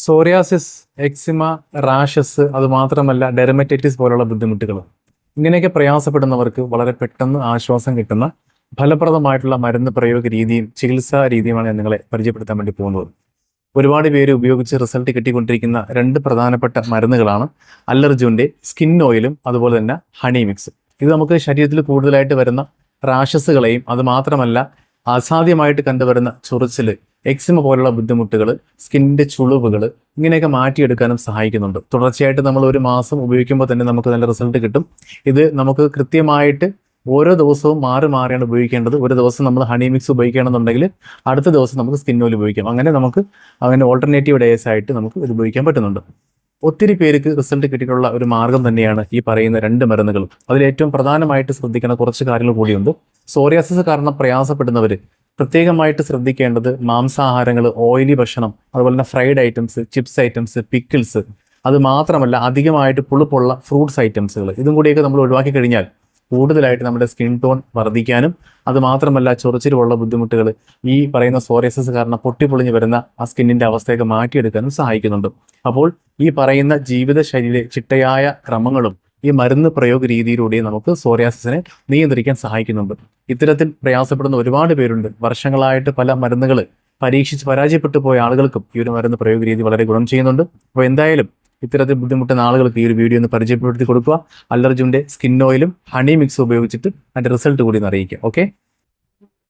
Psoriasis, eczema, rashes, അതുമാത്രമല്ല dermatitis പോലുള്ള ബുദ്ധിമുട്ടുകൾ, ഇങ്ങനെയൊക്കെ പ്രയാസപ്പെടുന്നവർക്ക് വളരെ പെട്ടെന്ന് ആശ്വാസം കിട്ടുന്ന ഫലപ്രദമായിട്ടുള്ള മരുന്ന് പ്രയോഗ രീതിയും ചികിത്സാ രീതിയുമാണ് ഞാൻ നിങ്ങളെ പരിചയപ്പെടുത്താൻ വേണ്ടി പോകുന്നത്. ഒരുപാട് പേര് ഉപയോഗിച്ച് റിസൾട്ട് കിട്ടിക്കൊണ്ടിരിക്കുന്ന രണ്ട് പ്രധാനപ്പെട്ട മരുന്നുകളാണ് അല്ലർജുൻ്റെ സ്കിൻ ഓയിലും അതുപോലെ തന്നെ ഹണി മിക്സ്. ഇത് നമുക്ക് ശരീരത്തിൽ കൂടുതലായിട്ട് വരുന്ന റാഷസുകളെയും അതുമാത്രമല്ല അസാധ്യമായിട്ട് കണ്ടുവരുന്ന ചൊറിച്ചിൽ, എക്സിമ പോലുള്ള ബുദ്ധിമുട്ടുകൾ, സ്കിന്നിൻ്റെ ചുളിവുകൾ ഇങ്ങനെയൊക്കെ മാറ്റിയെടുക്കാനും സഹായിക്കുന്നുണ്ട്. തുടർച്ചയായിട്ട് നമ്മൾ ഒരു മാസം ഉപയോഗിക്കുമ്പോൾ തന്നെ നമുക്ക് നല്ല റിസൾട്ട് കിട്ടും. ഇത് നമുക്ക് കൃത്യമായിട്ട് ഓരോ ദിവസവും മാറി മാറിയാണ് ഉപയോഗിക്കേണ്ടത്. ഒരു ദിവസം നമ്മൾ ഹണി മിക്സ് ഉപയോഗിക്കുകയാണെന്നുണ്ടെങ്കിൽ അടുത്ത ദിവസം നമുക്ക് സ്കിൻ ഓയിൽ ഉപയോഗിക്കാം. അങ്ങനെ ഓൾട്ടർനേറ്റീവ് ഡേയ്സ് ആയിട്ട് നമുക്ക് ഇത് ഉപയോഗിക്കാൻ പറ്റുന്നുണ്ട്. ഒത്തിരി പേർക്ക് റിസൾട്ട് കിട്ടിയിട്ടുള്ള ഒരു മാർഗം തന്നെയാണ് ഈ പറയുന്ന രണ്ട് മരുന്നുകളും. അതിലേറ്റവും പ്രധാനമായിട്ട് ശ്രദ്ധിക്കുന്ന കുറച്ച് കാര്യങ്ങൾ കൂടിയുണ്ട്. സോറിയാസിസ് കാരണം പ്രയാസപ്പെടുന്നവർ പ്രത്യേകമായിട്ട് ശ്രദ്ധിക്കേണ്ടത് മാംസാഹാരങ്ങൾ, ഓയിലി ഭക്ഷണം, അതുപോലെ തന്നെ fried items, chips items, pickles, അത് മാത്രമല്ല അധികമായിട്ട് പുളിപ്പുള്ള ഫ്രൂട്ട്സ് ഐറ്റംസുകൾ, ഇതും കൂടിയൊക്കെ നമ്മൾ ഒഴിവാക്കി കഴിഞ്ഞാൽ കൂടുതലായിട്ട് നമ്മുടെ സ്കിൻ ടോൺ വർദ്ധിക്കാനും അതുമാത്രമല്ല ചൊറിച്ചിലുള്ള ബുദ്ധിമുട്ടുകൾ, ഈ പറയുന്ന സോറിയാസിസ് കാരണം പൊട്ടിപ്പൊളിഞ്ഞ് വരുന്ന ആ സ്കിന്നിൻ്റെ അവസ്ഥയൊക്കെ മാറ്റിയെടുക്കാനും സഹായിക്കുന്നുണ്ട്. അപ്പോൾ ഈ പറയുന്ന ജീവിതശൈലിയിലെ ചിട്ടയായ ക്രമങ്ങളും ഈ മരുന്ന് പ്രയോഗ രീതിയിലൂടെ നമുക്ക് സോറിയാസിസിനെ നിയന്ത്രിക്കാൻ സഹായിക്കുന്നുണ്ട്. ഇത്തരത്തിൽ പ്രയാസപ്പെടുന്ന ഒരുപാട് പേരുണ്ട്. വർഷങ്ങളായിട്ട് പല മരുന്നുകൾ പരീക്ഷിച്ച് പരാജയപ്പെട്ടു പോയ ആളുകൾക്കും ഈ ഒരു മരുന്ന് പ്രയോഗ രീതി വളരെ ഗുണം ചെയ്യുന്നുണ്ട്. അപ്പോൾ എന്തായാലും ഇത്തരത്തിൽ ബുദ്ധിമുട്ടുന്ന ആളുകൾക്ക് ഈ ഒരു വീഡിയോ ഒന്ന് പരിചയപ്പെടുത്തി കൊടുക്കുക. അല്ലർജുൻ്റെ സ്കിൻ ഓയിലും ഹണി മിക്സ് ഉപയോഗിച്ചിട്ട് അതിൻ്റെ റിസൾട്ട് കൂടി ഒന്ന് അറിയിക്കുക. ഓക്കെ.